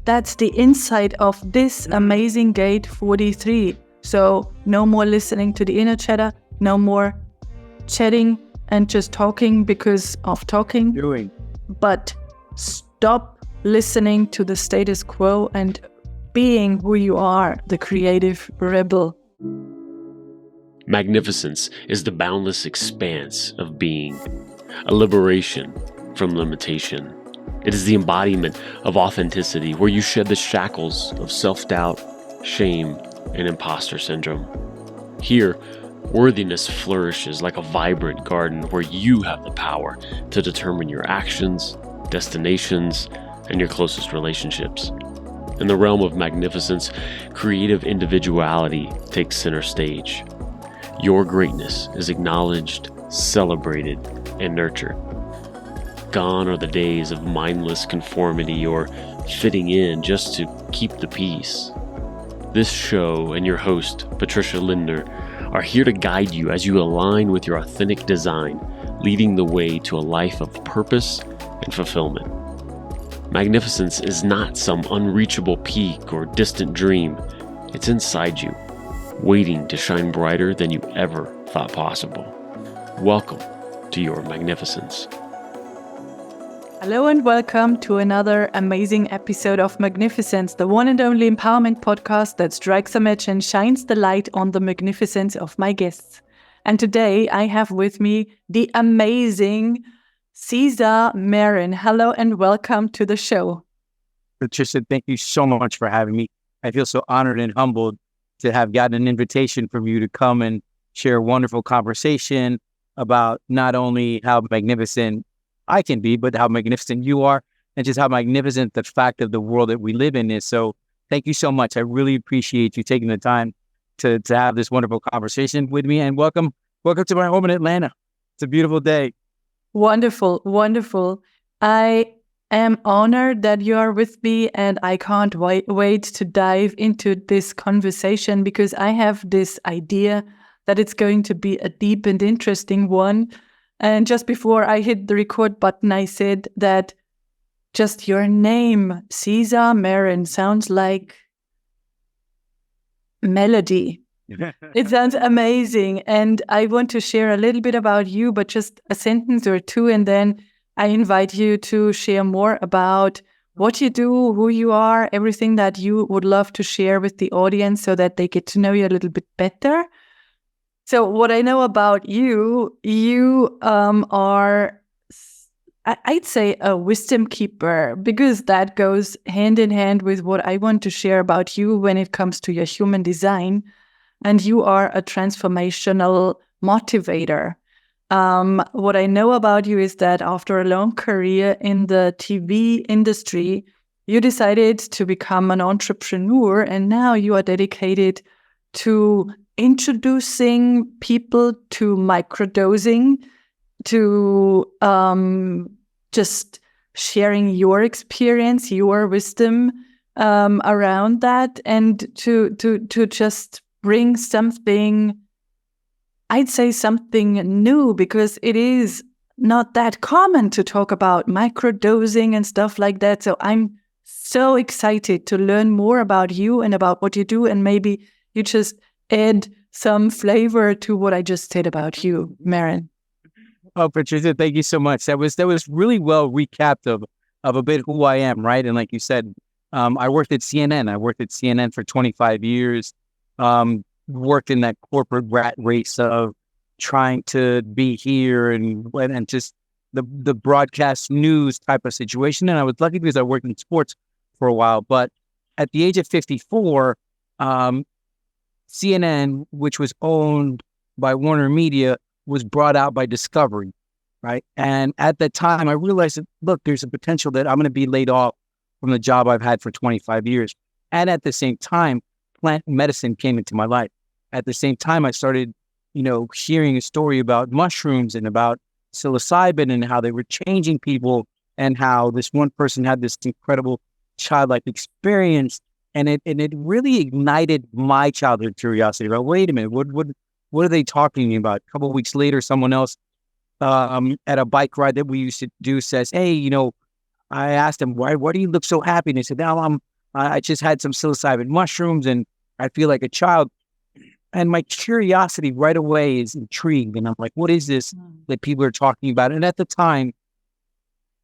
that's the insight of this amazing gate 43. So no more listening to the inner chatter, no more chatting and just talking because of talking. But stop listening to the status quo and being who you are, the creative rebel. Magnificence is the boundless expanse of being, a liberation from limitation. It is the embodiment of authenticity, where you shed the shackles of self-doubt, shame, and imposter syndrome. Here, worthiness flourishes like a vibrant garden where you have the power to determine your actions, destinations, and your closest relationships. In the realm of magnificence, creative individuality takes center stage. Your greatness is acknowledged, celebrated, and nurtured. Gone are the days of mindless conformity or fitting in just to keep the peace. This show and your host, Patricia Lindner, are here to guide you as you align with your authentic design, leading the way to a life of purpose and fulfillment. Magnificence is not some unreachable peak or distant dream. It's inside you, waiting to shine brighter than you ever thought possible. Welcome to your magnificence. Hello and welcome to another amazing episode of Magnificence, the one and only empowerment podcast that strikes a match and shines the light on the magnificence of my guests. And today I have with me the amazing Cesar Marin. Hello and welcome to the show. Patricia, thank you so much for having me. I feel so honored and humbled to have gotten an invitation from you to come and share a wonderful conversation about not only how magnificent I can be, but how magnificent you are, and just how magnificent the fact of the world that we live in is. So thank you so much. I really appreciate you taking the time to have this wonderful conversation with me, and welcome to my home in Atlanta. It's a beautiful day. Wonderful, wonderful. I am honored that you are with me, and I can't wait to dive into this conversation because I have this idea that it's going to be a deep and interesting one. And just before I hit the record button, I said that just your name, Cesar Marin, sounds like melody. It sounds amazing. And I want to share a little bit about you, but just a sentence or two. And then I invite you to share more about what you do, who you are, everything that you would love to share with the audience so that they get to know you a little bit better. So what I know about you, you are, I'd say, a wisdom keeper, because that goes hand in hand with what I want to share about you when it comes to your human design. And you are a transformational motivator. What I know about you is that after a long career in the TV industry, you decided to become an entrepreneur, and now you are dedicated to introducing people to microdosing, to just sharing your experience, your wisdom around that, and to just bring something, I'd say something new, because it is not that common to talk about microdosing and stuff like that. So I'm so excited to learn more about you and about what you do, and maybe you just add some flavor to what I just said about you, Marin. Oh, Patricia, thank you so much. That was really well recapped of a bit who I am, right? And like you said, I worked at CNN. I worked at CNN for 25 years. Worked in that corporate rat race of trying to be here and just the broadcast news type of situation. And I was lucky because I worked in sports for a while. But at the age of 54, CNN, which was owned by Warner Media, was brought out by Discovery, right? And at that time, I realized that, look, there's a potential that I'm going to be laid off from the job I've had for 25 years. And at the same time, plant medicine came into my life. At the same time, I started, hearing a story about mushrooms and about psilocybin and how they were changing people, and how this one person had this incredible childlike experience. And it really ignited my childhood curiosity about, wait a minute, what are they talking to me about? A couple of weeks later, someone else at a bike ride that we used to do says, hey, I asked him, why do you look so happy? And he said, now I just had some psilocybin mushrooms and I feel like a child. And my curiosity right away is intrigued. And I'm like, what is this that people are talking about? And at the time,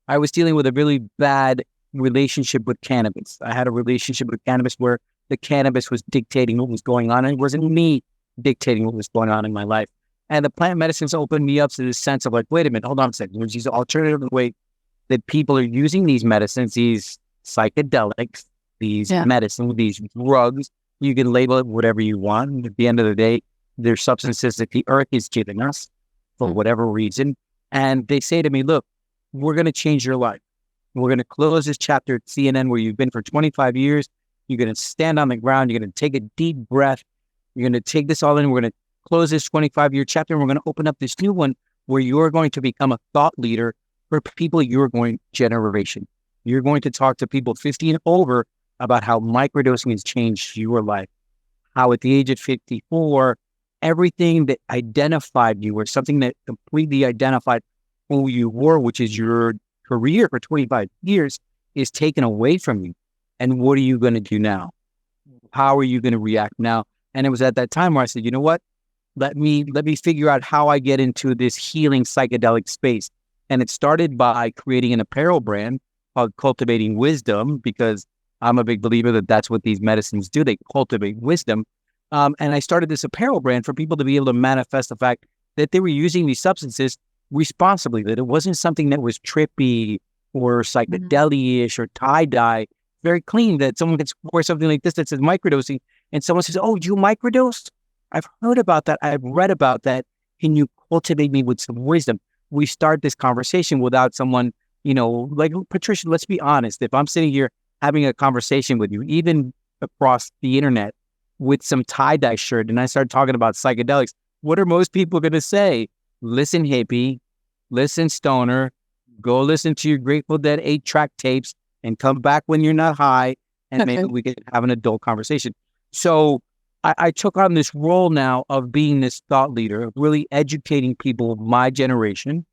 I was dealing with a really bad relationship with cannabis. I had a relationship with cannabis where the cannabis was dictating what was going on. And it wasn't me dictating what was going on in my life. And the plant medicines opened me up to this sense of like, wait a minute, hold on a second. There's these alternative ways that people are using these medicines, these psychedelics, these medicines, these drugs. You can label it whatever you want. And at the end of the day, they're substances that the earth is giving us for whatever reason. And they say to me, look, we're going to change your life. We're going to close this chapter at CNN where you've been for 25 years. You're going to stand on the ground. You're going to take a deep breath. You're going to take this all in. We're going to close this 25-year chapter. And we're going to open up this new one where you're going to become a thought leader for people your generation. You're going to talk to people 50 and over about how microdosing has changed your life. How at the age of 54, everything that identified you or something that completely identified who you were, which is your career for 25 years, is taken away from you. And what are you going to do now? How are you going to react now? And it was at that time where I said, you know what? Let me figure out how I get into this healing psychedelic space. And it started by creating an apparel brand called Cultivating Wisdom, because I'm a big believer that that's what these medicines do. They cultivate wisdom. And I started this apparel brand for people to be able to manifest the fact that they were using these substances responsibly, that it wasn't something that was trippy or psychedelic-ish or tie-dye. Very clean, that someone can wear something like this that says microdosing and someone says, oh, you microdose? I've heard about that. I've read about that. Can you cultivate me with some wisdom? We start this conversation without someone, like Patricia, let's be honest. If I'm sitting here having a conversation with you, even across the internet with some tie-dye shirt, and I start talking about psychedelics, what are most people going to say? Listen, hippie, listen, stoner, go listen to your Grateful Dead 8-track tapes and come back when you're not high and maybe we can have an adult conversation. So I took on this role now of being this thought leader, of really educating people of my generation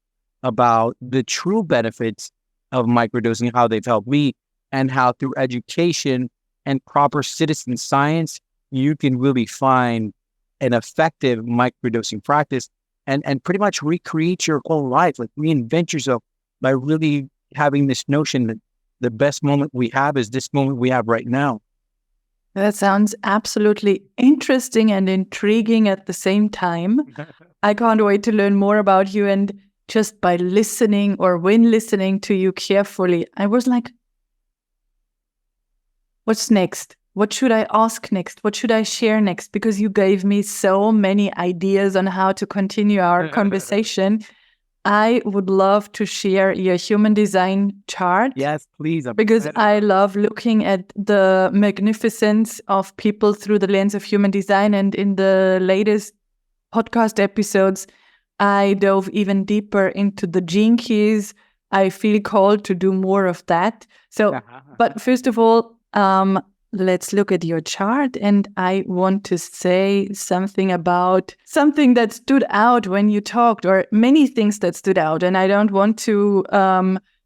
about the true benefits of microdosing, how they've helped me, and how through education and proper citizen science, you can really find an effective microdosing practice and pretty much recreate your whole life, like reinvent yourself by really having this notion that the best moment we have is this moment we have right now. That sounds absolutely interesting and intriguing at the same time. I can't wait to learn more about you. And just by listening or when listening to you carefully, I was like, what's next? What should I ask next? What should I share next? Because you gave me so many ideas on how to continue our conversation. I would love to share your human design chart. Yes, please. Because I love looking at the magnificence of people through the lens of human design. And in the latest podcast episodes, I dove even deeper into the gene keys. I feel called to do more of that. So, but first of all, let's look at your chart. And I want to say something about something that stood out when you talked, or many things that stood out. And I don't want to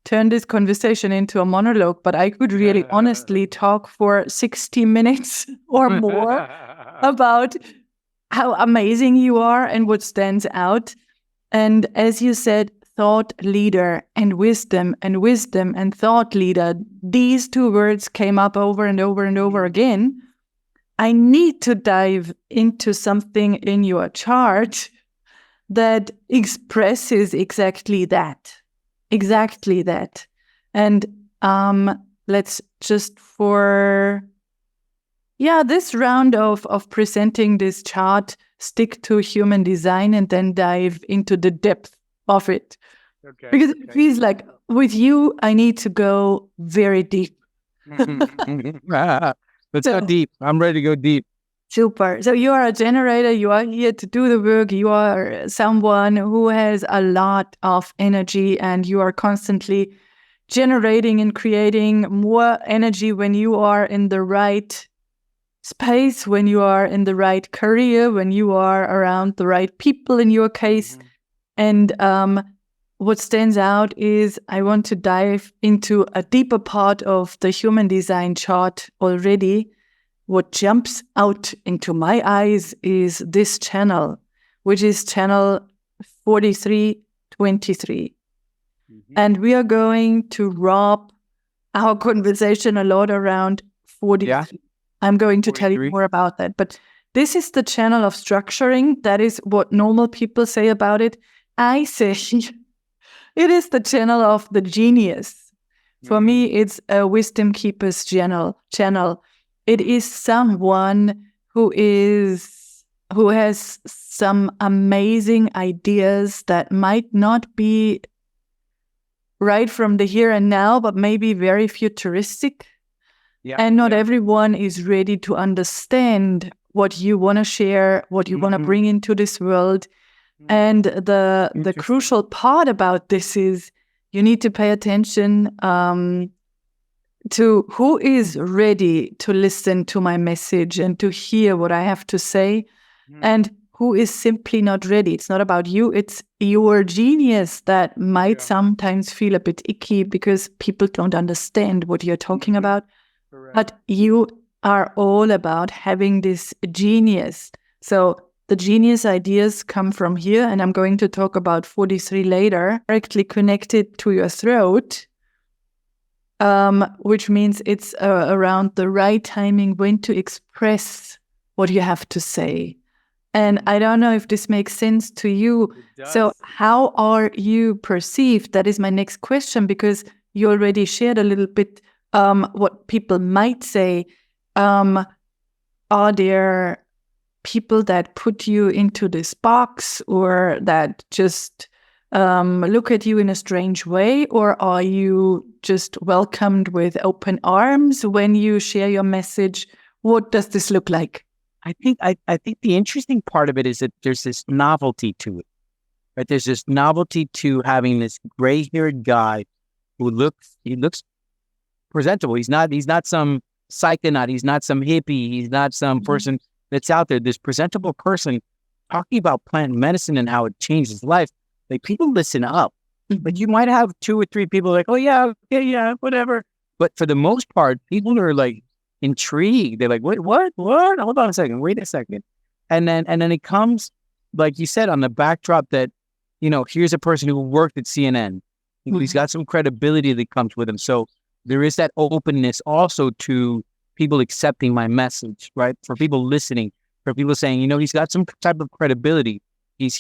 turn this conversation into a monologue, but I could really honestly talk for 60 minutes or more about how amazing you are and what stands out. And as you said, thought leader and wisdom and thought leader, these two words came up over and over and over again. I need to dive into something in your chart that expresses exactly that. And let's just for this round of presenting this chart, stick to human design and then dive into the depth of it. Okay. Because it feels like with you, I need to go very deep. Let's go deep. I'm ready to go deep. Super. So you are a generator. You are here to do the work. You are someone who has a lot of energy and you are constantly generating and creating more energy when you are in the right space, when you are in the right career, when you are around the right people in your case. And what stands out is I want to dive into a deeper part of the human design chart already. What jumps out into my eyes is this channel, which is channel 4323. And we are going to wrap our conversation a lot around 43. Yeah. I'm going to tell you 43. more about that. But this is the channel of structuring. That is what normal people say about it. I say it is the channel of the genius. For me, it's a wisdom keeper's channel. It is someone who has some amazing ideas that might not be right from the here and now, but maybe very futuristic. Yeah. And not everyone is ready to understand what you want to share, what you want to bring into this world. And the crucial part about this is you need to pay attention to who is ready to listen to my message and to hear what I have to say, and who is simply not ready. It's not about you. It's your genius that might sometimes feel a bit icky because people don't understand what you're talking about. Correct. But you are all about having this genius. So the genius ideas come from here, and I'm going to talk about 43 later, directly connected to your throat, which means it's around the right timing when to express what you have to say. And I don't know if this makes sense to you. So how are you perceived? That is my next question, because you already shared a little bit what people might say. Are there people that put you into this box, or that just look at you in a strange way? Or are you just welcomed with open arms when you share your message? What does this look like? I think the interesting part of it is that there's this novelty to it, right? There's this novelty to having this gray-haired guy who looks presentable. He's not some psychonaut. He's not some hippie. He's not some person that's out there. This presentable person talking about plant medicine and how it changed his life. Like, people listen up. Like, you might have 2 or 3 people like, oh yeah, whatever. But for the most part, people are like intrigued. They're like, wait, what? Hold on a second. Wait a second. And then it comes, like you said, on the backdrop that, here's a person who worked at CNN. He's got some credibility that comes with him. So there is that openness also to people accepting my message, right? For people listening, for people saying, he's got some type of credibility. He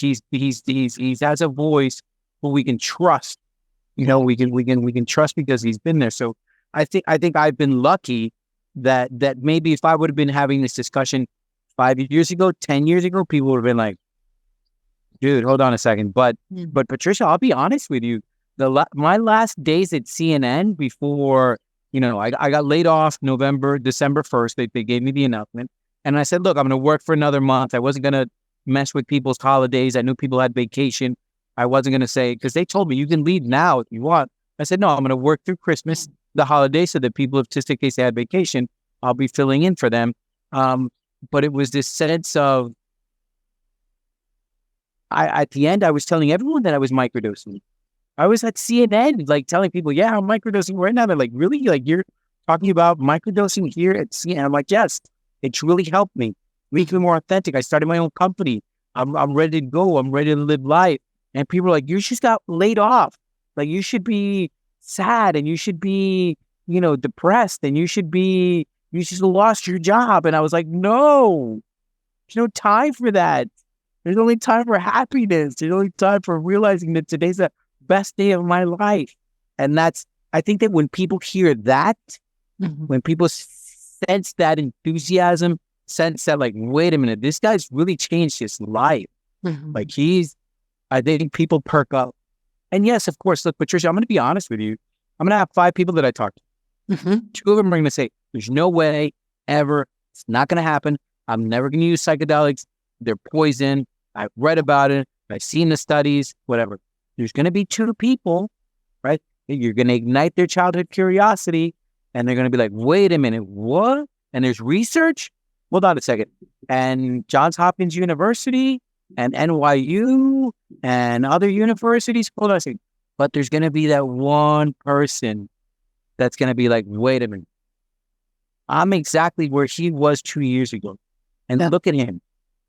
has a voice who we can trust. We can trust because he's been there. So I think I've been lucky that maybe if I would have been having this discussion 5 years ago, 10 years ago, people would have been like, dude, hold on a second. But Patricia, I'll be honest with you. My last days at CNN before, I got laid off December 1st. They gave me the announcement. And I said, look, I'm going to work for another month. I wasn't going to mess with people's holidays. I knew people had vacation. I wasn't going to say, because they told me you can leave now if you want. I said, no, I'm going to work through Christmas, the holidays, so that people, just in case they had vacation, I'll be filling in for them. But it was this sense of, at the end, I was telling everyone that I was microdosing. I was at CNN, like, telling people, yeah, I'm microdosing right now. They're like, really? Like, you're talking about microdosing here at CNN? I'm like, yes, it's really helped me. Make me more authentic. I started my own company. I'm ready to go. I'm ready to live life. And people are like, you just got laid off. Like, you should be sad, and you should be, depressed, and you just lost your job. And I was like, no, there's no time for that. There's only time for happiness. There's only time for realizing that today's the best day of my life. And I think that when people hear that, when people sense that enthusiasm, sense that, like, wait a minute, this guy's really changed his life. Like, I think people perk up. And yes, of course, look, Patricia, I'm going to be honest with you. I'm going to have 5 people that I talk to. 2 of them are going to say, there's no way ever. It's not going to happen. I'm never going to use psychedelics. They're poison. I've read about it. I've seen the studies, whatever. There's going to be 2 people, right? You're going to ignite their childhood curiosity, and they're going to be like, wait a minute, what? And there's research? Hold on a second. And Johns Hopkins University and NYU and other universities, hold on a second. But there's going to be that one person that's going to be like, wait a minute, I'm exactly where he was 2 years ago. And look at him.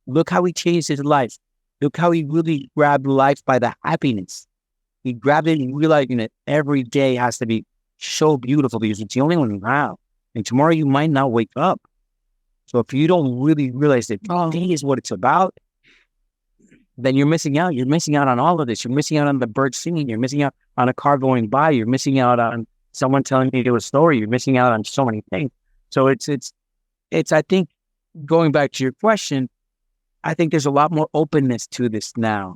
Look how he changed his life. Look how he really grabbed life by the happiness. He grabbed it and realizing that every day has to be so beautiful because it's the only one around. And tomorrow you might not wake up. So if you don't really realize that today is what it's about, then you're missing out. You're missing out on all of this. You're missing out on the birds singing. You're missing out on a car going by. You're missing out on someone telling you a story. You're missing out on so many things. So it's, I think, going back to your question, I think there's a lot more openness to this now.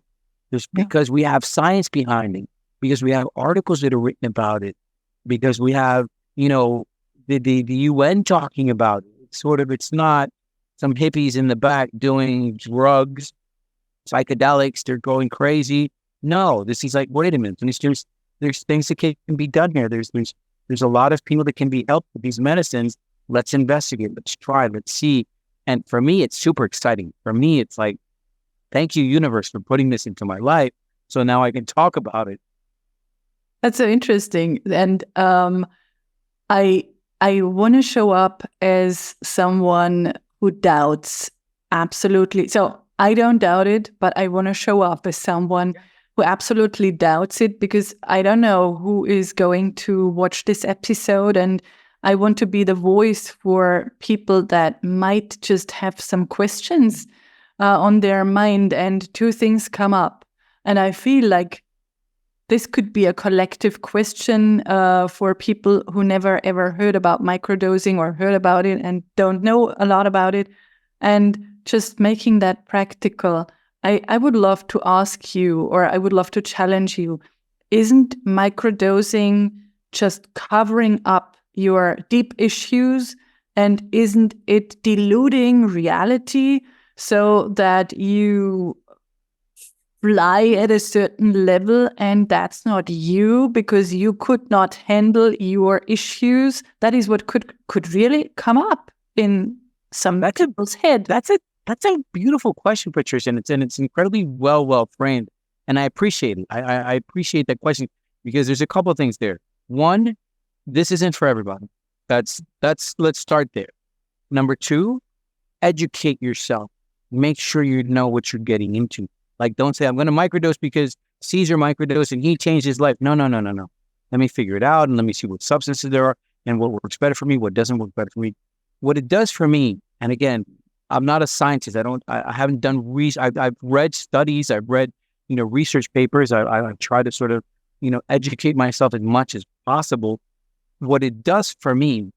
Just because we have science behind it, because we have articles that are written about it, because we have, the UN talking about it. It's not some hippies in the back doing drugs, psychedelics, they're going crazy. No, this is like, wait a minute, there's things that can be done here. There's a lot of people that can be helped with these medicines. Let's investigate, let's try, let's see. And for me, it's super exciting. For me, it's like, thank you, universe, for putting this into my life. So now I can talk about it. That's so interesting. And I want to show up as someone who doubts absolutely. So I don't doubt it, but I want to show up as someone who absolutely doubts it, because I don't know who is going to watch this episode, and I want to be the voice for people that might just have some questions on their mind, and two things come up. And I feel like this could be a collective question for people who never ever heard about microdosing or heard about it and don't know a lot about it, and just making that practical. I would love to ask you, or I would love to challenge you, isn't microdosing just covering up your deep issues, and isn't it diluting reality so that you fly at a certain level and that's not you because you could not handle your issues? That is what could really come up in some people's head. That's a beautiful question, Patricia, and it's incredibly well framed, and I appreciate it. I appreciate that question because there's a couple of things there. One, this isn't for everybody. Let's start there. Number two, educate yourself. Make sure you know what you're getting into. Like, don't say, I'm going to microdose because Cesar microdosed and he changed his life. No. Let me figure it out and let me see what substances there are and what works better for me, what doesn't work better for me. What it does for me, and again, I'm not a scientist. I haven't done research. I've read studies. I've read, research papers. I try to sort of, educate myself as much as possible. What it does for me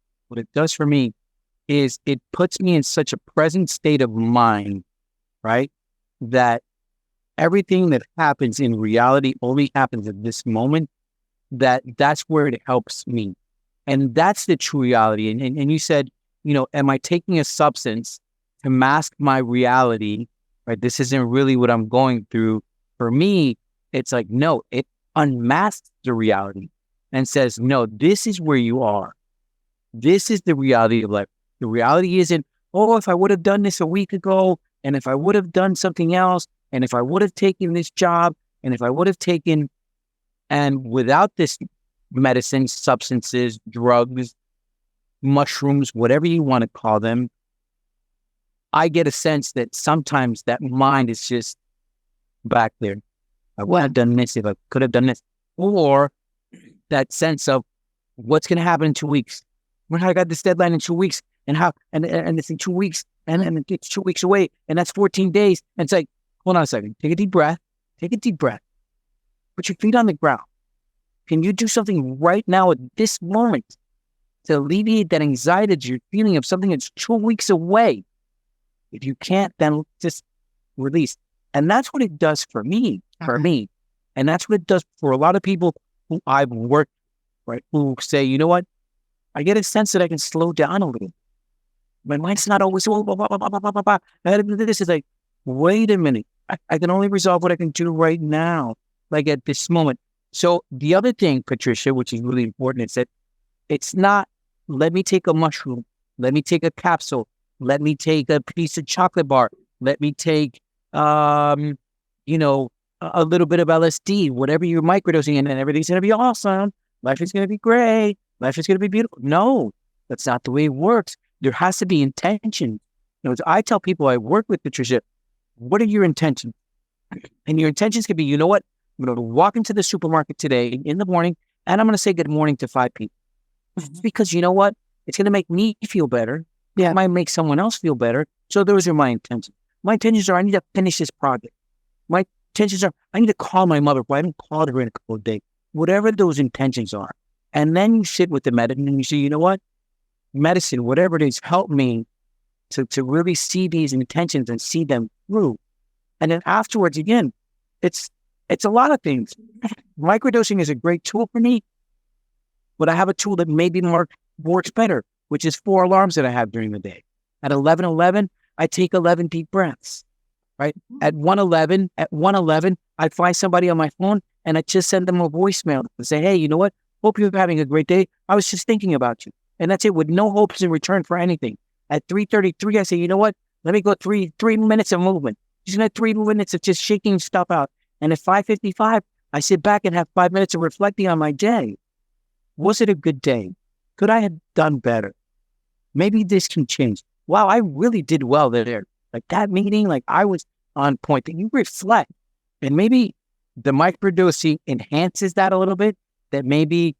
is it puts me in such a present state of mind, right? That everything that happens in reality only happens at this moment. That's where it helps me. And that's the true reality. And you said, am I taking a substance to mask my reality, right? This isn't really what I'm going through. For me, it's like, no, it unmasks the reality and says, no, this is where you are. This is the reality of life. The reality isn't, if I would have done this a week ago, and if I would have done something else, and if I would have taken this job, and if I would have taken, and without this medicine, substances, drugs, mushrooms, whatever you want to call them, I get a sense that sometimes that mind is just back there. I would have done this if I could have done this. Or that sense of what's going to happen in 2 weeks. When I got this deadline in 2 weeks, and it's in 2 weeks, and it's 2 weeks away, and that's 14 days. And it's like, hold on a second. Take a deep breath. Put your feet on the ground. Can you do something right now at this moment to alleviate that anxiety that you're feeling of something that's 2 weeks away? If you can't, then just release. And that's what it does for me, And that's what it does for a lot of people who I've worked, right? Who say, you know what? I get a sense that I can slow down a little. My mind's not always, this is like, wait a minute. I can only resolve what I can do right now, like at this moment. So the other thing, Patricia, which is really important, is that it's not, let me take a mushroom, let me take a capsule, let me take a piece of chocolate bar, let me take, a little bit of LSD, whatever you're microdosing in, and everything's going to be awesome. Life is going to be great. Life is going to be beautiful. No, that's not the way it works. There has to be intention. I tell people I work with, Patricia, what are your intentions? And your intentions can be, you know what? I'm going to walk into the supermarket today in the morning, and I'm going to say good morning to 5 people. Because you know what? It's going to make me feel better. Yeah. It might make someone else feel better. So those are my intentions. My intentions are, I need to finish this project. My intentions are, I need to call my mother, but I haven't called her in a couple of days. Whatever those intentions are. And then you sit with the medicine and you say, you know what? Medicine, whatever it is, help me to really see these intentions and see them through. And then afterwards, again, it's a lot of things. Microdosing is a great tool for me, but I have a tool that maybe works better, which is 4 alarms that I have during the day. At 11:11, I take 11 deep breaths, right? At 1:11, I find somebody on my phone and I just send them a voicemail and say, hey, you know what? Hope you're having a great day. I was just thinking about you. And that's it, with no hopes in return for anything. At 3:33, I say, you know what? Let me go three minutes of movement. Just gonna have 3 minutes of just shaking stuff out. And at 5:55, I sit back and have 5 minutes of reflecting on my day. Was it a good day? Could I have done better? Maybe this can change. Wow, I really did well there. Like that meeting, like I was on point. That you reflect. And maybe the microdosing enhances that a little bit. That maybe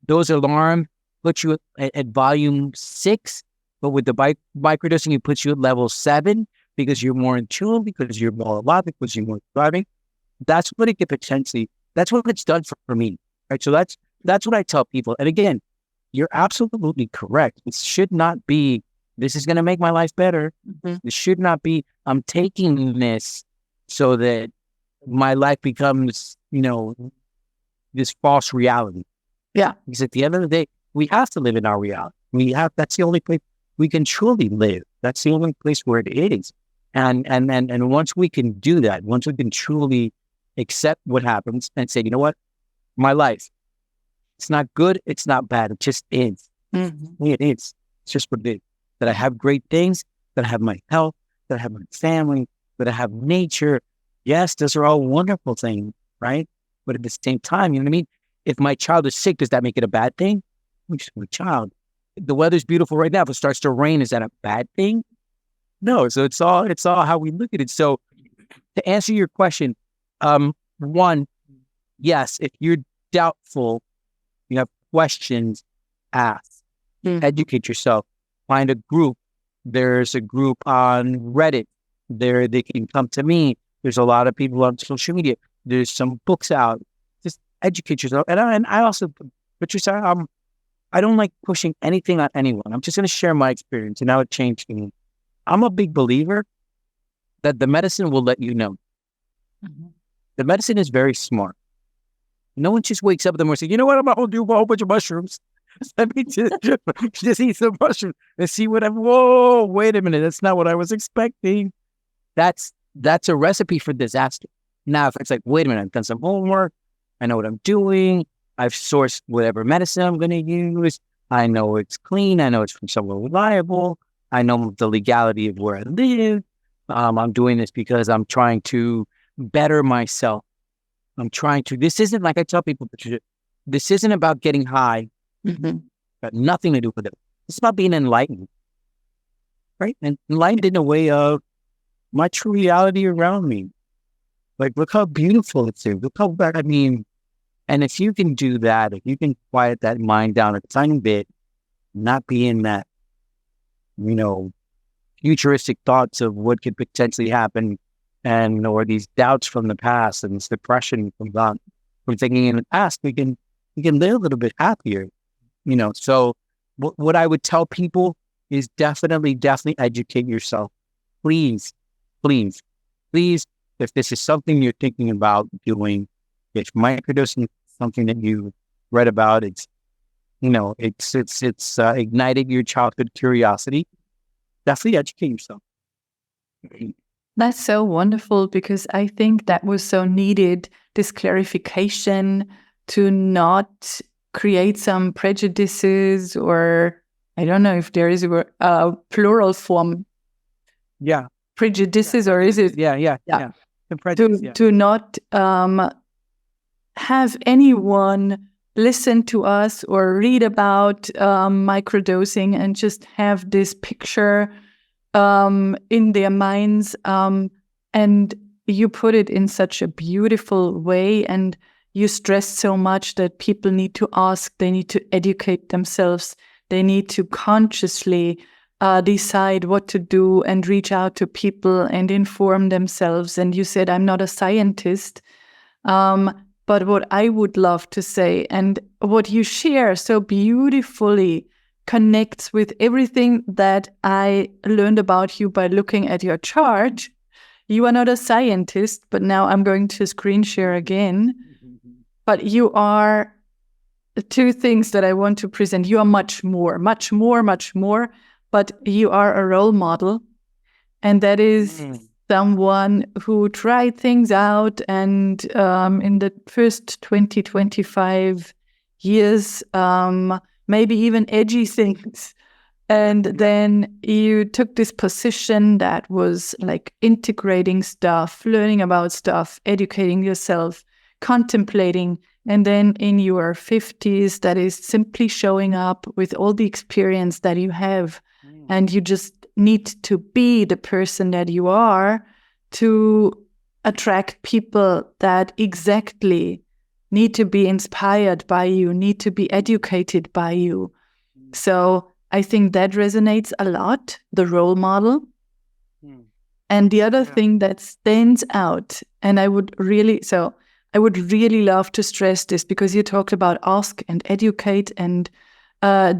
those alarms put you at volume 6, but with the microdosing, it puts you at level 7 because you're more in tune, because you're more alive, because you're more driving. That's what it could potentially, that's what it's done for me, right? So that's what I tell people. And again, you're absolutely correct. It should not be, this is going to make my life better. It should not be, I'm taking this so that my life becomes, this false reality. Yeah. Because at the end of the day, we have to live in our reality. That's the only place we can truly live. That's the only place where it is. And once we can do that, once we can truly accept what happens and say, you know what, my life, it's not good, it's not bad, it just is. It is. It's just what it is. That I have great things, that I have my health, that I have my family, that I have nature. Yes, those are all wonderful things, right? But at the same time, you know what I mean? If my child is sick, does that make it a bad thing? Which is my child. The weather's beautiful right now. If it starts to rain, is that a bad thing? No. So it's all how we look at it. So to answer your question, one, yes, if you're doubtful, you have questions, ask, educate yourself, find a group. There's a group on Reddit. They can come to me. There's a lot of people on social media. There's some books out. Just educate yourself. And I also, Patricia, I don't like pushing anything on anyone. I'm just going to share my experience and how it changed me. I'm a big believer that the medicine will let you know. The medicine is very smart. No one just wakes up in the morning and says, you know what, I'm going to do a whole bunch of mushrooms. Let me just eat some mushrooms and see what whoa, wait a minute. That's not what I was expecting. That's a recipe for disaster. Now, if it's like, wait a minute, I've done some homework. I know what I'm doing. I've sourced whatever medicine I'm going to use. I know it's clean. I know it's from somewhere reliable. I know the legality of where I live. I'm doing this because I'm trying to better myself. This isn't like I tell people, this isn't about getting high. Got nothing to do with it. It's about being enlightened, right? And enlightened in a way of my true reality around me. Like, look how beautiful it is. Look how bad, and if you can do that, if you can quiet that mind down a tiny bit, not be in that, futuristic thoughts of what could potentially happen, or these doubts from the past and this depression from thinking in the past, we can live a little bit happier, So what I would tell people is definitely educate yourself. Please. If this is something you're thinking about doing, if microdosing is something that you read about, it's ignited your childhood curiosity, definitely educate yourself. That's so wonderful, because I think that was so needed, this clarification, to not create some prejudices, or I don't know if there is a plural form. Yeah. Prejudices, or is it? Yeah. The prejudice, to not have anyone listen to us or read about microdosing and just have this picture in their minds. And you put it in such a beautiful way, and you stress so much that people need to ask, they need to educate themselves, they need to consciously decide what to do and reach out to people and inform themselves. And you said, I'm not a scientist, but what I would love to say, and what you share so beautifully connects with everything that I learned about you by looking at your chart. You are not a scientist, but now I'm going to screen share again. But you are two things that I want to present. You are much more, but you are a role model. And that is someone who tried things out, and in the first 20, 25 years, maybe even edgy things. And then you took this position that was like integrating stuff, learning about stuff, educating yourself, contemplating. And then in your 50s, that is simply showing up with all the experience that you have. And you just need to be the person that you are to attract people that exactly need to be inspired by you, need to be educated by you. So I think that resonates a lot, the role model. And the other thing that stands out, and I would really love to stress this, because you talked about ask and educate, and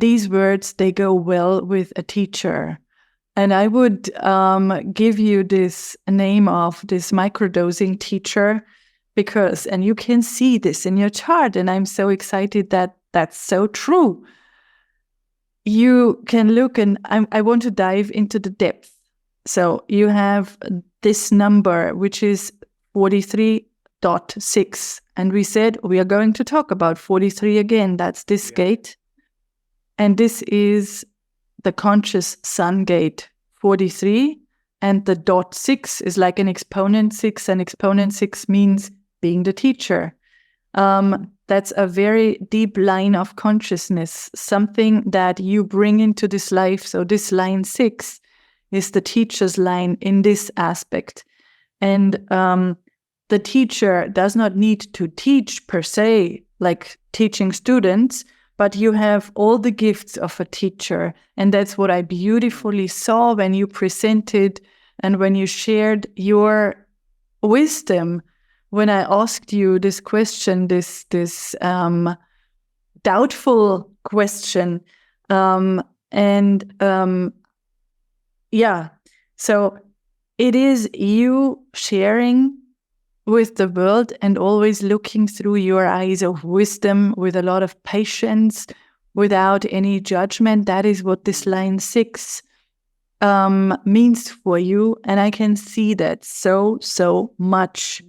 these words, they go well with a teacher. And I would give you this name of this microdosing teacher, because, and you can see this in your chart, and I'm so excited that that's so true. You can look, and I want to dive into the depth. So you have this number, which is 43.6. And we said we are going to talk about 43 again. That's this gate. And this is the conscious sun gate 43. And the dot 6 is like an exponent 6. And exponent 6 means being the teacher. That's a very deep line of consciousness, something that you bring into this life. So this line 6 is the teacher's line in this aspect. And the teacher does not need to teach per se, like teaching students, but you have all the gifts of a teacher. And that's what I beautifully saw when you presented and when you shared your wisdom. When I asked you this question, this doubtful question, so it is you sharing with the world and always looking through your eyes of wisdom with a lot of patience, without any judgment. That is what this line 6 means for you, and I can see that so much.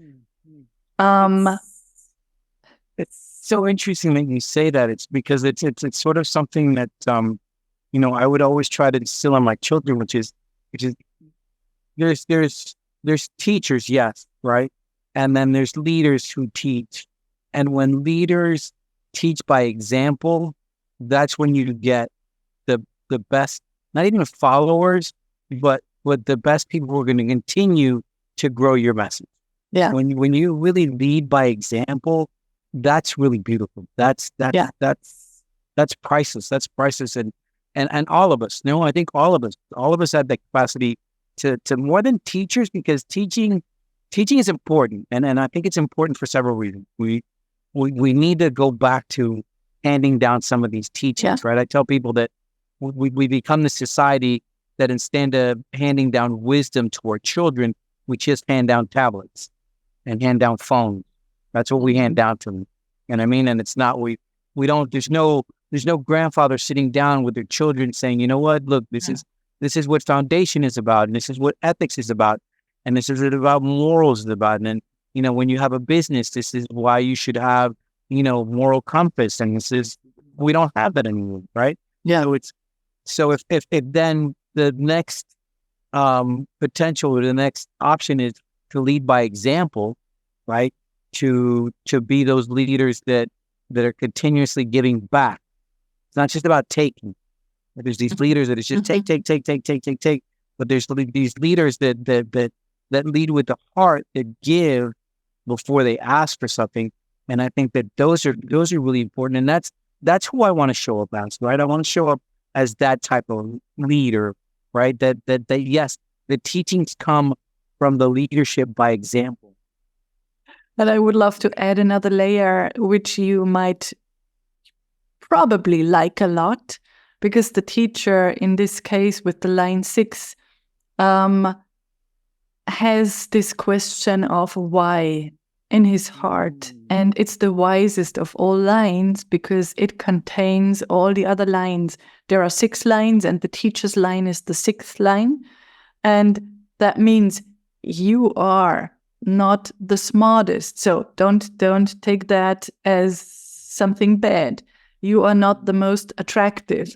It's so interesting that you say that. It's because it's sort of something that I would always try to instill on my children, which is there's teachers, yes, right, and then there's leaders who teach, and when leaders teach by example, that's when you get the best, not even followers, but the best people who are going to continue to grow your message. Yeah. When you really lead by example, that's really beautiful. That's priceless. That's priceless. And all of us, I think all of us have the capacity to more than teachers, because teaching is important. And I think it's important for several reasons. We need to go back to handing down some of these teachings, right? I tell people that we become the society that instead of handing down wisdom to our children, we just hand down tablets and hand down phones. That's what we hand down to them. And I mean, and it's not, we don't, there's no grandfather sitting down with their children saying, you know what, look, this is what foundation is about. And this is what ethics is about. And this is what about morals is about. And then, when you have a business, this is why you should have, moral compass. And we don't have that anymore. Right. Yeah. So if then the next potential or the next option is lead by example, right? To be those leaders that are continuously giving back. It's not just about taking. There's these leaders that it's just take. But there's these leaders that lead with the heart, that give before they ask for something. And I think that those are really important. And that's who I want to show up as, right? I want to show up as that type of leader, right? That yes, the teachings come from the leadership by example. And I would love to add another layer, which you might probably like a lot, because the teacher in this case with the line 6 has this question of why in his heart. And it's the wisest of all lines because it contains all the other lines. There are 6 lines and the teacher's line is the 6th line. And that means you are not the smartest. So don't take that as something bad. You are not the most attractive.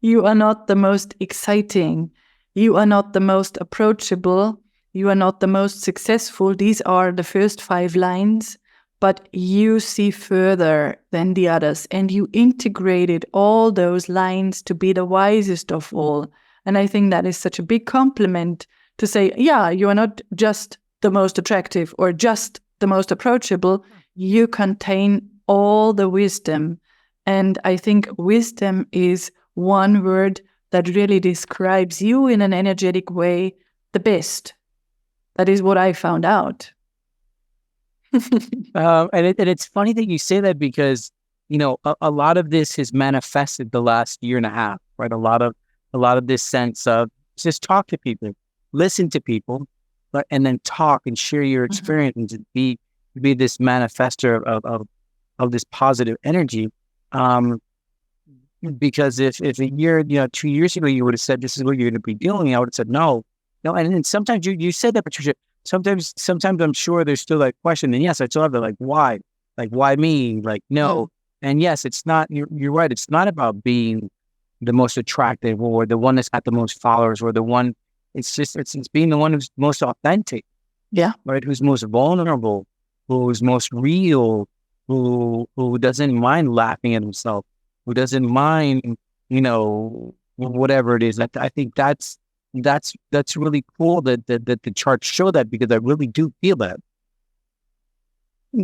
You are not the most exciting. You are not the most approachable. You are not the most successful. These are the first 5 lines, but you see further than the others and you integrated all those lines to be the wisest of all. And I think that is such a big compliment to say, yeah, you are not just the most attractive or just the most approachable. You contain all the wisdom. And I think wisdom is one word that really describes you in an energetic way the best. That is what I found out. And it's funny that you say that because, you know, a lot of this has manifested the last year and a half, right? A lot of this sense of just talk to people, listen to people, but and then talk and share your experience and be this manifester of this positive energy. Because if a year, 2 years ago, you would have said, this is what you're going to be doing, I would have said, no. And then sometimes you said that, Patricia, sometimes I'm sure there's still that question. And yes, I still have that, why me? No. And yes, it's not, you're right. It's not about being the most attractive or the one that's got the most followers or the one, it's being the one who's most authentic. Yeah. Right. Who's most vulnerable, who's most real, who doesn't mind laughing at himself, who doesn't mind, whatever it is. I think that's really cool that the charts show that, because I really do feel that.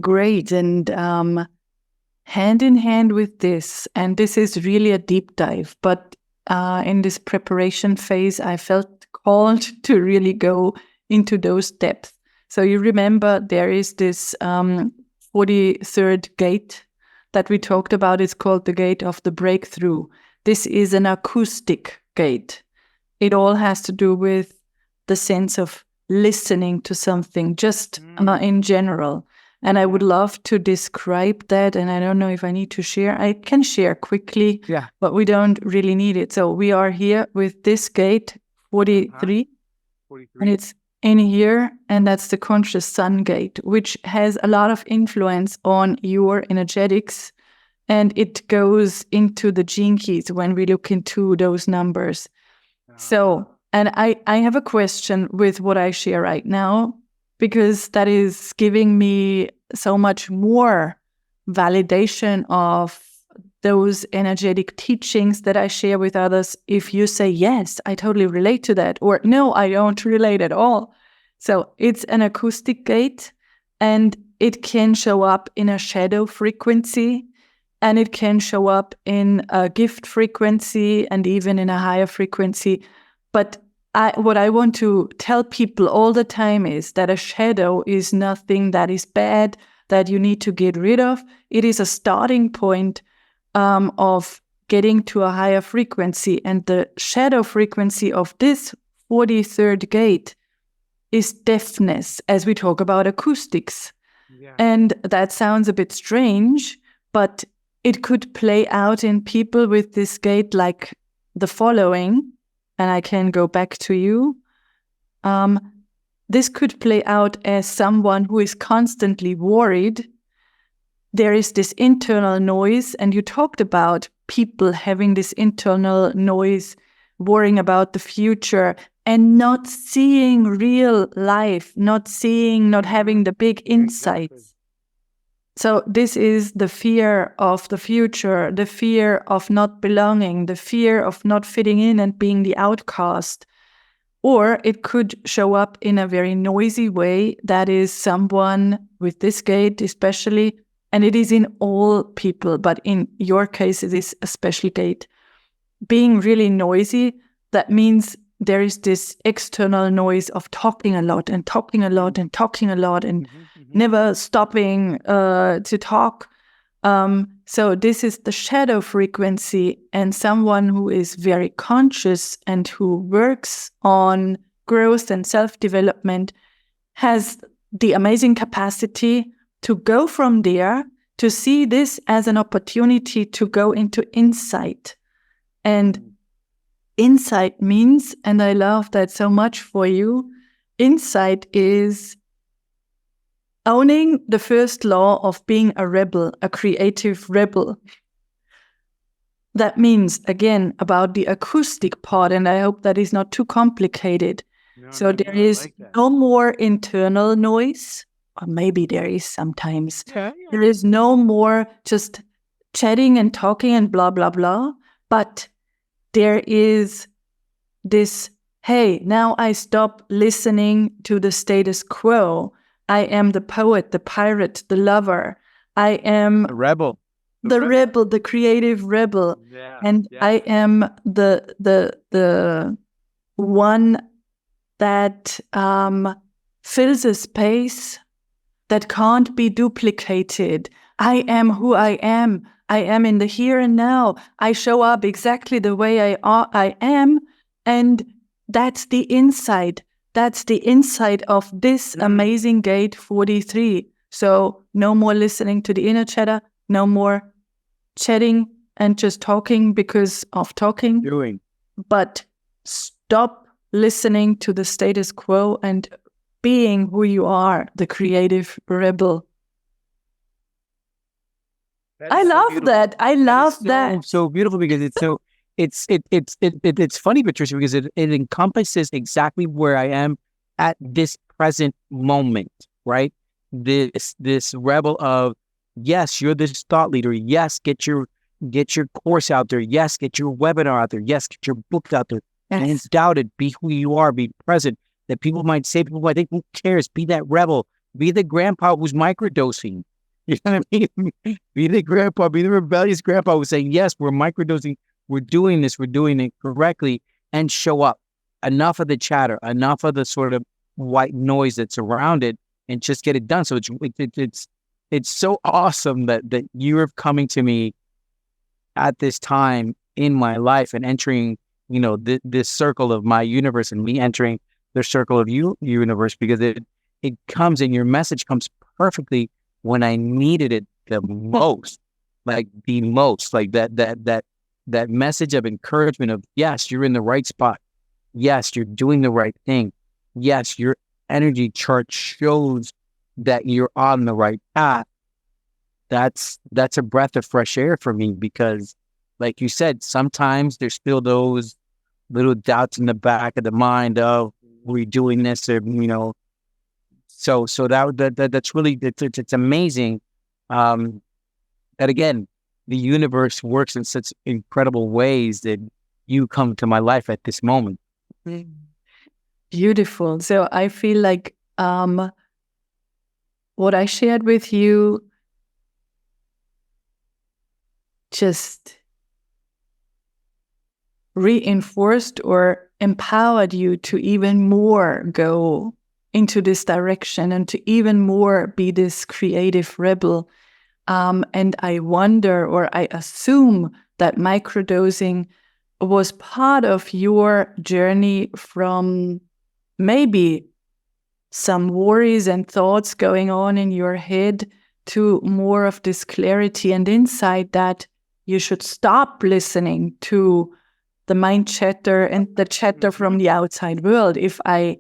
Great. And hand in hand with this, and this is really a deep dive, but in this preparation phase, I felt called to really go into those depths. So you remember there is this 43rd gate that we talked about. It's called the gate of the breakthrough. This is an acoustic gate. It all has to do with the sense of listening to something, just in general. And I would love to describe that. And I don't know if I need to share. I can share quickly, but we don't really need it. So we are here with this gate, 43, and it's in here. And that's the conscious sun gate, which has a lot of influence on your energetics. And it goes into the gene keys when we look into those numbers. So, and I have a question with what I share right now, because that is giving me so much more validation of those energetic teachings that I share with others. If you say, yes, I totally relate to that, or no, I don't relate at all. So it's an acoustic gate, and it can show up in a shadow frequency, and it can show up in a gift frequency and even in a higher frequency. But what I want to tell people all the time is that a shadow is nothing that is bad, that you need to get rid of. It is a starting point of getting to a higher frequency. And the shadow frequency of this 43rd gate is deafness, as we talk about acoustics. Yeah. And that sounds a bit strange, but it could play out in people with this gate like the following. And I can go back to you. This could play out as someone who is constantly worried. There is this internal noise, and you talked about people having this internal noise worrying about the future and not seeing real life, not having the big insights. So this is the fear of the future, the fear of not belonging, the fear of not fitting in and being the outcast. Or it could show up in a very noisy way. That is someone with this gate especially, and it is in all people, but in your case, it is a special gate. Being really noisy, that means there is this external noise of talking a lot and talking a lot and talking a lot and never stopping to talk. So this is the shadow frequency, and someone who is very conscious and who works on growth and self-development has the amazing capacity to go from there, to see this as an opportunity to go into insight. And insight means, and I love that so much for you, insight is owning the first law of being a rebel, a creative rebel. That means, again, about the acoustic part, and I hope that is not too complicated. There is no more internal noise, or maybe there is sometimes. There is no more just chatting and talking and blah, blah, blah, but there is this, hey, now I stop listening to the status quo. I am the poet, the pirate, the lover. I am the rebel, the creative rebel. I am the one that fills a space that can't be duplicated. I am who I am. I am in the here and now. I show up exactly the way I am, and that's the insight. That's the insight of this amazing gate 43. So no more listening to the inner chatter, no more chatting and just talking because of talking. But stop listening to the status quo and being who you are, the creative rebel. I love that. I love that. So beautiful, because it's funny, Patricia, because it encompasses exactly where I am at this present moment, right? This rebel of, yes, you're this thought leader. Yes, get your course out there. Yes, get your webinar out there. Yes, get your book out there. Yes. And undoubted, be who you are. Be present. That people might think, who cares? Be that rebel. Be the grandpa who's microdosing. You know what I mean? Be the grandpa, be the rebellious grandpa who's saying, yes, we're microdosing, we're doing this, we're doing it correctly, and show up. Enough of the chatter, enough of the sort of white noise that's around it, and just get it done. So it's so awesome that you're coming to me at this time in my life and entering, this circle of my universe, and me entering the circle of your universe, because it comes, and your message comes perfectly when I needed it the most, like the most, like that message of encouragement of, yes, you're in the right spot. Yes, you're doing the right thing. Yes, your energy chart shows that you're on the right path. That's a breath of fresh air for me, because like you said, sometimes there's still those little doubts in the back of the mind of, we're doing this, or, So that's really, it's amazing that, again, the universe works in such incredible ways that you come to my life at this moment. Beautiful. So I feel like what I shared with you just reinforced or empowered you to even more go into this direction and to even more be this creative rebel. And I wonder, or I assume, that microdosing was part of your journey from maybe some worries and thoughts going on in your head to more of this clarity and insight that you should stop listening to the mind chatter and the chatter from the outside world. If I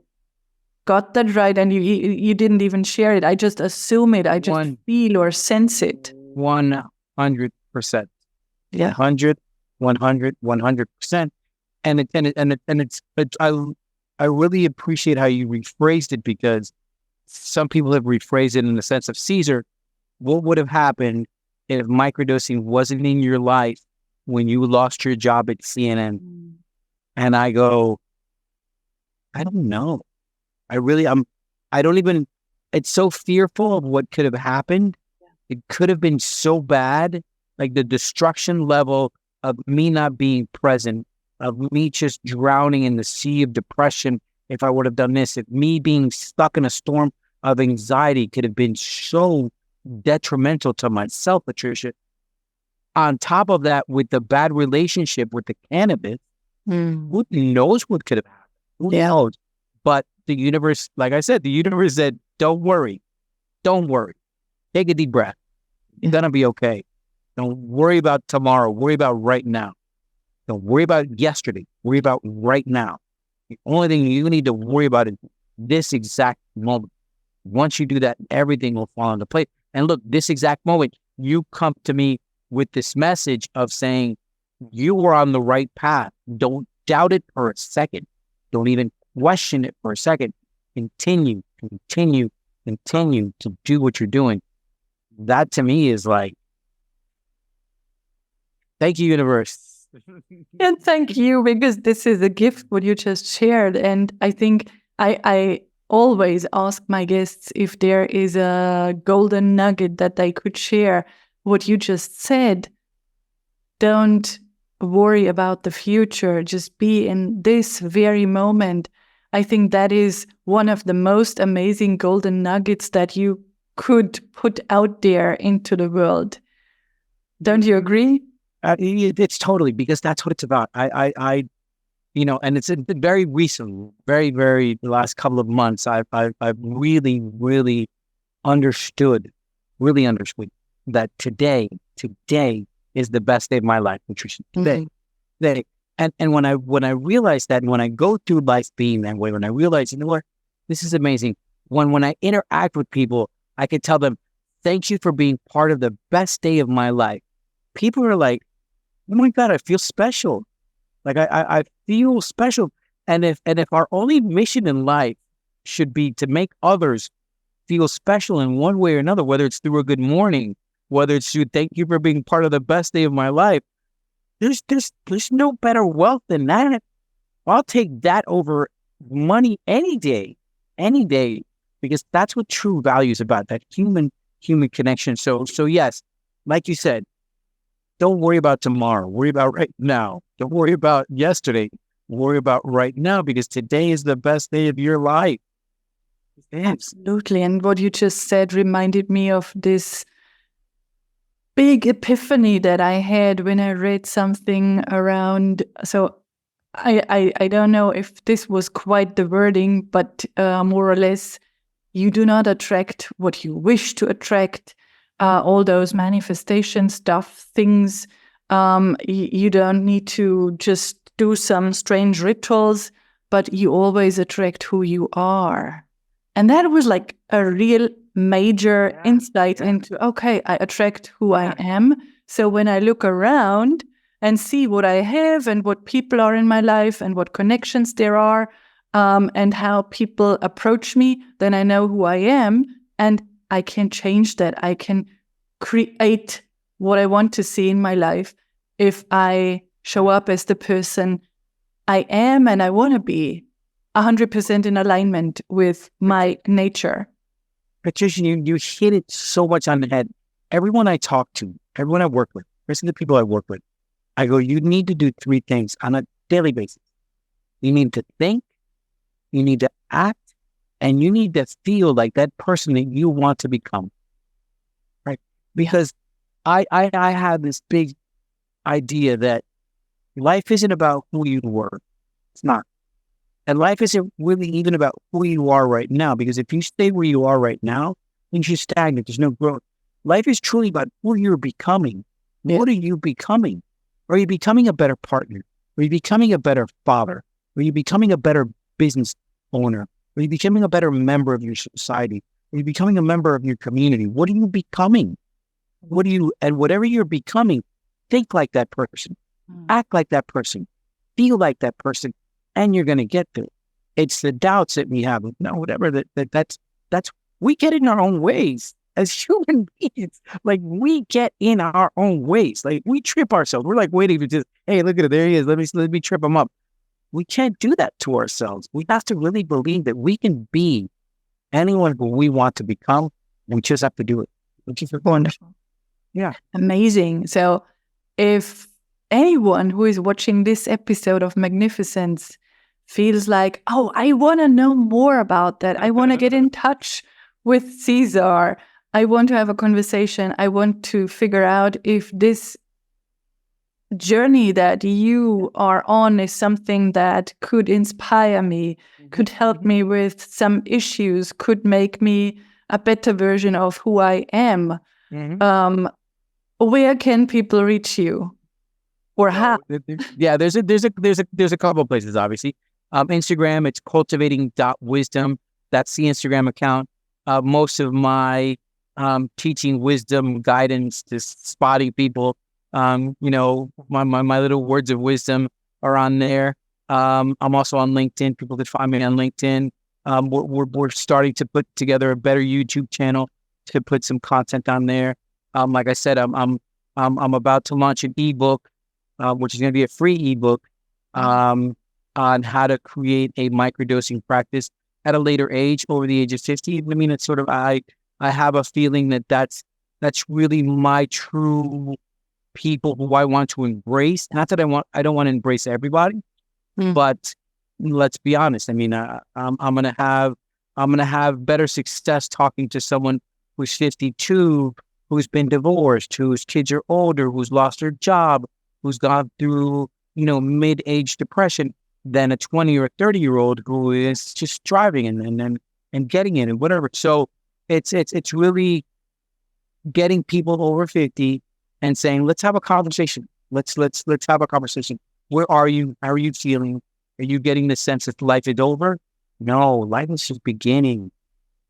got that right, and you didn't even share it, I just assume it, I just feel or sense it. 100%. Yeah. 100%. I really appreciate how you rephrased it, because some people have rephrased it in the sense of, Cesar, what would have happened if microdosing wasn't in your life when you lost your job at CNN? And I go, I don't know. I don't even, it's so fearful of what could have happened. It could have been so bad, like the destruction level of me not being present, of me just drowning in the sea of depression if I would have done this, if me being stuck in a storm of anxiety could have been so detrimental to myself, Patricia. On top of that, with the bad relationship with the cannabis, who knows what could have happened? Who knows? But the universe, like I said, the universe said, don't worry. Take a deep breath. You're going to be okay. Don't worry about tomorrow. Worry about right now. Don't worry about yesterday. Worry about right now. The only thing you need to worry about is this exact moment. Once you do that, everything will fall into place. And look, this exact moment, you come to me with this message of saying you were on the right path. Don't doubt it for a second. Don't even question it for a second. Continue to do what you're doing. That to me is like, thank you, universe. And thank you, because this is a gift what you just shared. And I think I always ask my guests if there is a golden nugget that they could share. What you just said, don't worry about the future, just be in this very moment. I think that is one of the most amazing golden nuggets that you could put out there into the world. Don't you agree? It's totally, because that's what it's about. I and it's been very recent, very, very the last couple of months. I've really understood that today is the best day of my life, Patricia. Today. And when I realize that, and when I go through life being that way, when I realize, you know what, this is amazing. When I interact with people, I can tell them, thank you for being part of the best day of my life. People are like, oh my God, I feel special. Like I feel special. And if our only mission in life should be to make others feel special in one way or another, whether it's through a good morning, whether it's through thank you for being part of the best day of my life, there's no better wealth than that. I'll take that over money any day, because that's what true value is about, that human connection. So yes, like you said, don't worry about tomorrow. Worry about right now. Don't worry about yesterday. Worry about right now, because today is the best day of your life. Absolutely. And what you just said reminded me of this big epiphany that I had when I read something around. So I don't know if this was quite the wording, but more or less, you do not attract what you wish to attract. All those manifestation stuff, things, you don't need to just do some strange rituals, but you always attract who you are. And that was like a real major insight into, okay, I attract who I am. So when I look around and see what I have and what people are in my life and what connections there are, and how people approach me, then I know who I am, and I can change that. I can create what I want to see in my life if I show up as the person I am and I want to be 100% in alignment with my nature. Patricia, you hit it so much on the head. Everyone I talk to, everyone I work with, especially the people I work with, I go, you need to do three things on a daily basis. You need to think, you need to act, and you need to feel like that person that you want to become. Right? Because I have this big idea that life isn't about who you were. It's not. And life isn't really even about who you are right now, because if you stay where you are right now, then you're stagnant. There's no growth. Life is truly about who you're becoming. Yeah. What are you becoming? Are you becoming a better partner? Are you becoming a better father? Are you becoming a better business owner? Are you becoming a better member of your society? Are you becoming a member of your community? What are you becoming? And whatever you're becoming, think like that person, act like that person, feel like that person, and you're going to get there. It's the doubts that we have. No, whatever. That's we get in our own ways as human beings. Like, we get in our own ways. Like, we trip ourselves. We're like waiting to just, hey, look at it. There he is. Let me trip him up. We can't do that to ourselves. We have to really believe that we can be anyone who we want to become. We just have to do it. Which is wonderful. Yeah. Amazing. So if anyone who is watching this episode of Magnificence feels like, oh, I want to know more about that. I want to get in touch with Cesar. I want to have a conversation. I want to figure out if this journey that you are on is something that could inspire me, could help me with some issues, could make me a better version of who I am. Where can people reach you, or how? Yeah, there's a couple of places, obviously. Instagram, it's cultivating.wisdom. That's the Instagram account. Most of my teaching wisdom guidance, just spotting people, my little words of wisdom are on there. I'm also on LinkedIn. People can find me on LinkedIn. We're starting to put together a better YouTube channel to put some content on there. Like I said, I'm about to launch an ebook, which is going to be a free ebook, on how to create a microdosing practice at a later age, over the age of 50. I mean, it's sort of, I have a feeling that that's really my true people who I want to embrace. Not that I don't want to embrace everybody, but let's be honest. I mean, I'm gonna have better success talking to someone who's 52, who's been divorced, whose kids are older, who's lost her job, who's gone through, mid-age depression, than a 20 or 30-year-old who is just driving and getting it and whatever. So it's really getting people over 50 and saying, let's have a conversation. Let's have a conversation. Where are you? How are you feeling? Are you getting the sense that life is over? No, life is just beginning.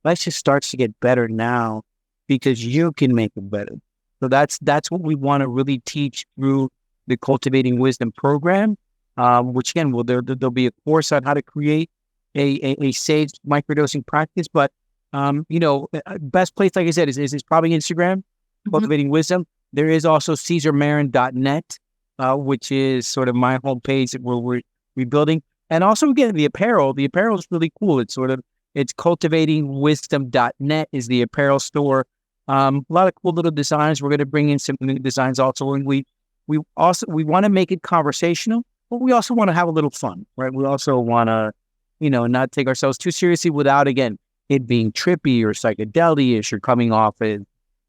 Life just starts to get better now, because you can make it better. So that's what we want to really teach through the Cultivating Wisdom program, which again, there'll be a course on how to create a safe microdosing practice. But, best place, like I said, is probably Instagram, Cultivating Wisdom. There is also CesarMarin.net, which is sort of my homepage where we're rebuilding. And also, again, the apparel is really cool. It's cultivatingwisdom.net is the apparel store. A lot of cool little designs. We're going to bring in some new designs also. And we want to make it conversational, but we also want to have a little fun, right? We also want to, not take ourselves too seriously without, again, it being trippy or psychedelic-ish or coming off as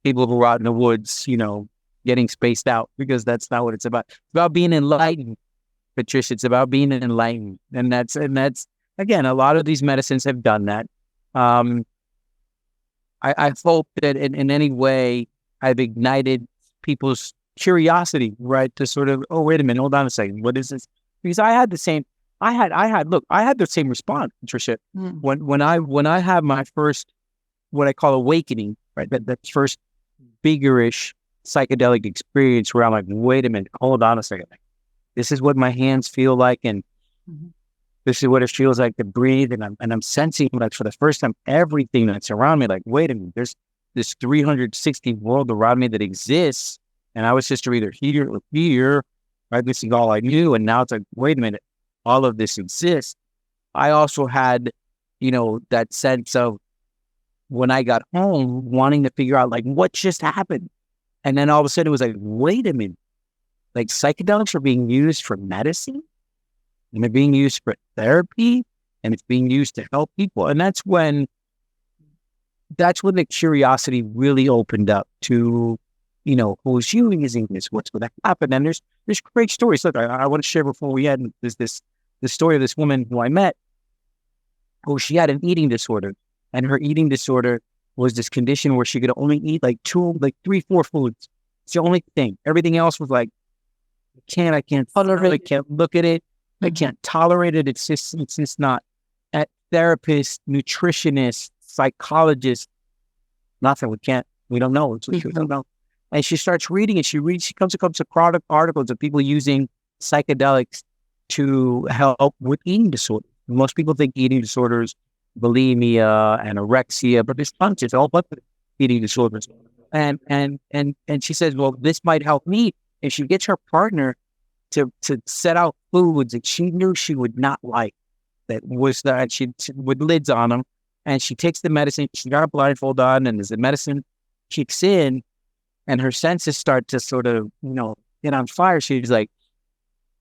people who are out in the woods, getting spaced out, because that's not what it's about. It's about being enlightened, Patricia. It's about being enlightened. And that's again, a lot of these medicines have done that. I hope that in any way I've ignited people's curiosity, right? To sort of, oh, wait a minute, hold on a second. What is this? Because I had the same response, Patricia. When I have my first, what I call awakening, right? That first biggerish psychedelic experience where I'm like, wait a minute, hold on a second. This is what my hands feel like, and this is what it feels like to breathe, and I'm sensing, like, for the first time, everything that's around me. Like, wait a minute, there's this 360 world around me that exists, and I was just either here or here, right? This is all I knew, and now it's like, wait a minute, all of this exists. I also had, that sense of when I got home, wanting to figure out, like, what just happened, and then all of a sudden it was like, wait a minute, like, psychedelics are being used for medicine, and they're being used for therapy, and it's being used to help people. And that's when the curiosity really opened up to, who's using this, what's going to happen. And there's great stories. Look, I want to share before we end the story of this woman who I met, who she had an eating disorder, and her eating disorder was this condition where she could only eat like 3, 4 foods. It's the only thing. Everything else was like, I can't tolerate, I can't look at it. I can't tolerate it. It's just not. At therapists, nutritionists, psychologists, nothing. We don't know. We don't know. And she starts reading it. She comes across articles of people using psychedelics to help with eating disorders. Most people think eating disorders, bulimia, anorexia, but there's tons. It's all but eating disorders. And she says, well, this might help me. And she gets her partner to set out foods that she knew she would not like. That was that she with lids on them, and she takes the medicine. She got a blindfold on, and as the medicine kicks in, and her senses start to sort of, get on fire. She's like,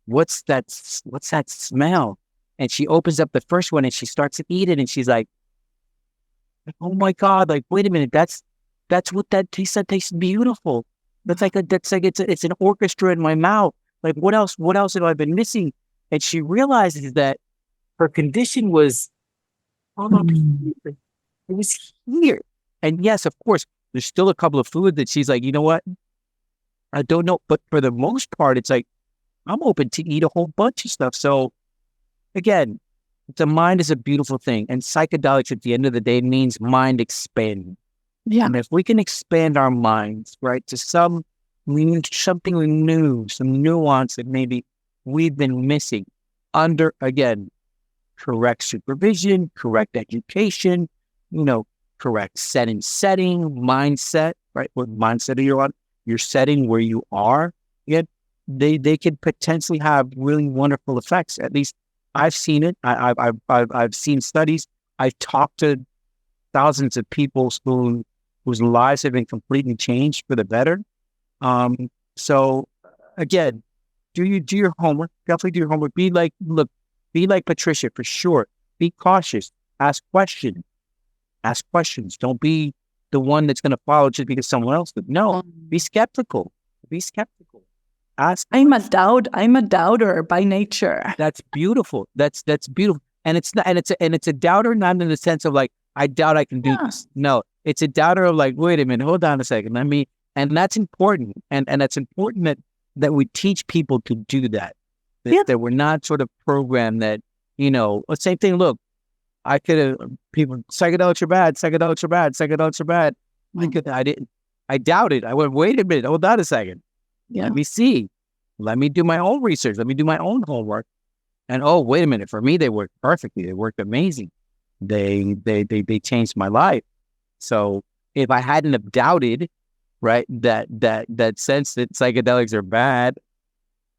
"What's that smell?" And she opens up the first one, and she starts to eat it, and she's like, "Oh my God! Like, wait a minute, that's what that tastes. That tastes beautiful. It's an orchestra in my mouth. Like, what else have I been missing?" And she realizes that her condition was, it was here. And yes, of course, there's still a couple of foods that she's like, you know what? I don't know. But for the most part, it's like, I'm open to eat a whole bunch of stuff. So again, the mind is a beautiful thing. And psychedelics at the end of the day means mind expanding. Yeah. And if we can expand our minds, right, to something new, some nuance that maybe we've been missing under, again, correct supervision, correct education, correct setting, mindset, right? What mindset are you on? You're setting where you are. Yet they could potentially have really wonderful effects. At least I've seen it. I've seen studies. I've talked to thousands of people whose lives have been completely changed for the better. So again, do your homework. Definitely do your homework. Be like Patricia for sure. Be cautious. Ask questions. Don't be the one that's going to follow just because someone else did. No, be skeptical. Ask. I'm a doubter by nature. That's beautiful. That's beautiful. And it's not, and it's a doubter, not in the sense of like, I doubt I can do this. No, it's a doubter of like, wait a minute, hold on a second. And that's important. And that's important that we teach people to do that. That we're not sort of programmed that, same thing. Look, psychedelics are bad. My goodness, I doubted. I went, wait a minute, hold on a second. Yeah. Let me see. Let me do my own research. Let me do my own homework. And oh, wait a minute, for me, they worked perfectly. They worked amazing. They changed my life. So if I hadn't have doubted, right, that sense that psychedelics are bad,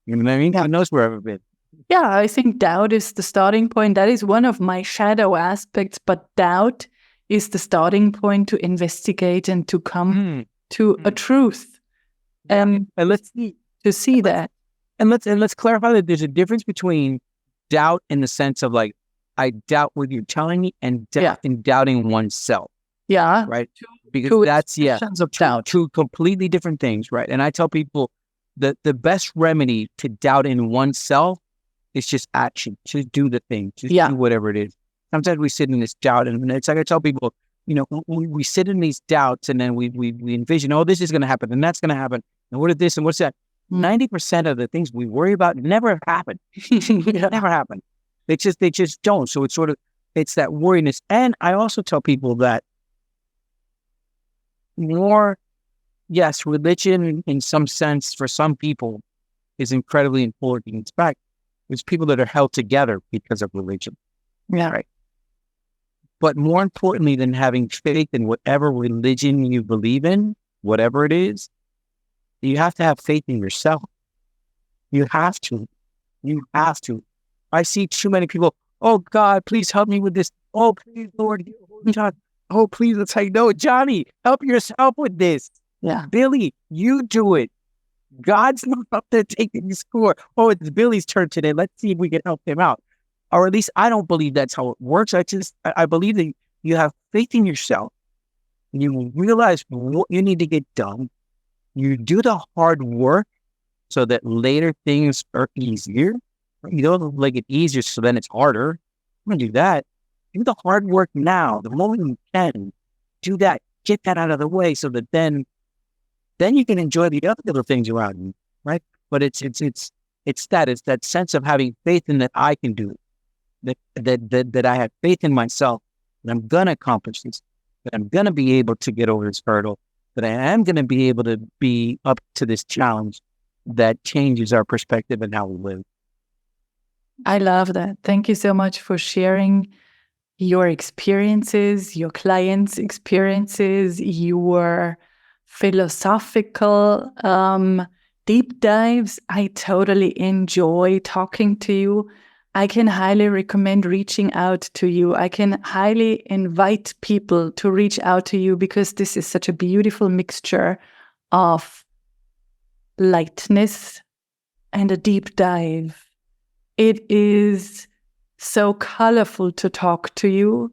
you know what I mean? Yeah. Who knows where I've been? Yeah, I think doubt is the starting point. That is one of my shadow aspects, but doubt is the starting point to investigate and to come to a truth. And let's see that. And let's clarify that there's a difference between doubt in the sense of like, I doubt what you're telling me, and doubt in doubting oneself. Yeah. Right. Because that's of doubt. Two completely different things, right? And I tell people that the best remedy to doubt in oneself is just action. Just do the thing. Just do whatever it is. Sometimes we sit in this doubt, and it's like I tell people, we sit in these doubts, and then we envision, oh, this is going to happen, and that's going to happen, and what is this, and what's that? 90% of the things we worry about never happen. Never happen. They just don't. So it's that worriness. And I also tell people that religion in some sense for some people is incredibly important. In fact, there's people that are held together because of religion. Yeah. Right. But more importantly than having faith in whatever religion you believe in, whatever it is, you have to have faith in yourself. You have to. I see too many people, oh God, please help me with this. Oh, please, Lord. Oh, please, let's say, no, Johnny, help yourself with this. Yeah. Billy, you do it. God's not up there taking the score. Oh, it's Billy's turn today. Let's see if we can help him out. Or at least I don't believe that's how it works. I believe that you have faith in yourself. You realize what you need to get done. You do the hard work so that later things are easier. You don't make it easier so then it's harder. I'm going to do that. Do the hard work now. The moment you can, do that. Get that out of the way so that then you can enjoy the other things around you, right? But it's that sense of having faith in that I can do it, that I have faith in myself, that I'm going to accomplish this, that I'm going to be able to get over this hurdle, that I am going to be able to be up to this challenge that changes our perspective and how we live. I love that. Thank you so much for sharing your experiences, your clients' experiences, your philosophical deep dives. I totally enjoy talking to you. I can highly recommend reaching out to you. I can highly invite people to reach out to you because this is such a beautiful mixture of lightness and a deep dive. It is so colorful to talk to you,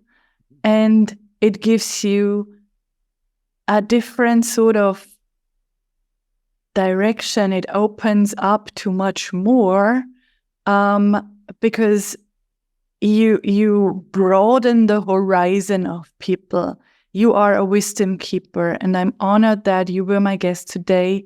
and it gives you a different sort of direction. It opens up to much more because you broaden the horizon of people. You are a wisdom keeper, and I'm honored that you were my guest today.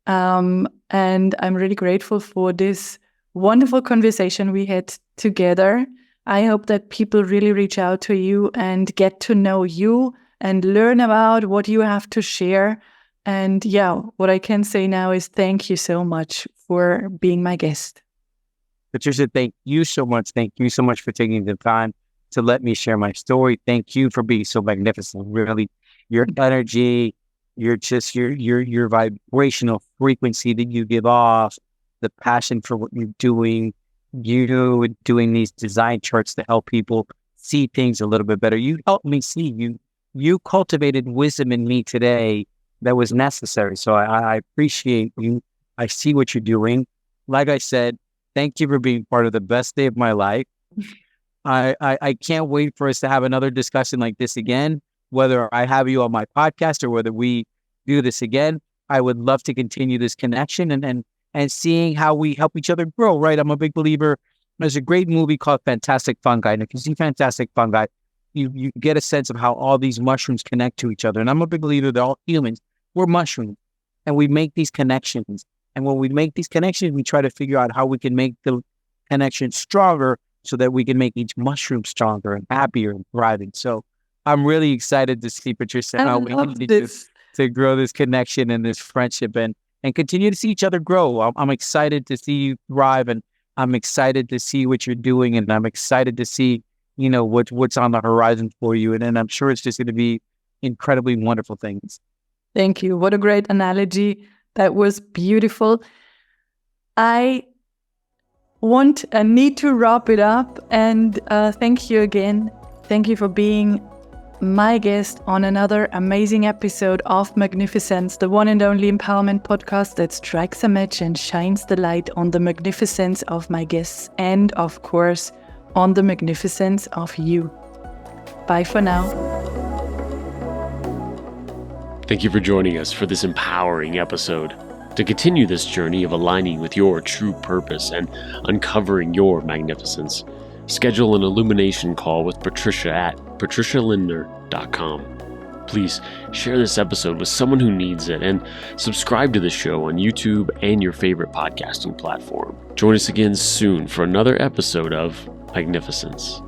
And I'm really grateful for this wonderful conversation we had together. I hope that people really reach out to you and get to know you and learn about what you have to share. And yeah, what I can say now is thank you so much for being my guest. Patricia, thank you so much. Thank you so much for taking the time to let me share my story. Thank you for being so magnificent. Really, your energy, your vibrational frequency that you give off, the passion for what you're doing, you doing these design charts to help people see things a little bit better. You helped me see. You cultivated wisdom in me today that was necessary. So I appreciate you. I see what you're doing. Like I said, thank you for being part of the best day of my life. I can't wait for us to have another discussion like this again, whether I have you on my podcast or whether we do this again. I would love to continue this connection and seeing how we help each other grow, right? I'm a big believer. There's a great movie called Fantastic Fungi. And if you see Fantastic Fungi, you get a sense of how all these mushrooms connect to each other. And I'm a big believer that all humans, we're mushrooms, and we make these connections. And when we make these connections, we try to figure out how we can make the connection stronger so that we can make each mushroom stronger and happier and thriving. So I'm really excited to see, Patricia, how we continue to grow this connection and this friendship and continue to see each other grow. I'm excited to see you thrive, and I'm excited to see what you're doing, and I'm excited to see, what's on the horizon for you. And I'm sure it's just going to be incredibly wonderful things. Thank you. What a great analogy. That was beautiful. I want and need to wrap it up. And thank you again. Thank you for being my guest on another amazing episode of Magnificence, the one and only empowerment podcast that strikes a match and shines the light on the magnificence of my guests and, of course, on the magnificence of you. Bye for now. Thank you for joining us for this empowering episode. To continue this journey of aligning with your true purpose and uncovering your magnificence, schedule an illumination call with Patricia at patricialindner.com. Please share this episode with someone who needs it and subscribe to the show on YouTube and your favorite podcasting platform. Join us again soon for another episode of Magnificence.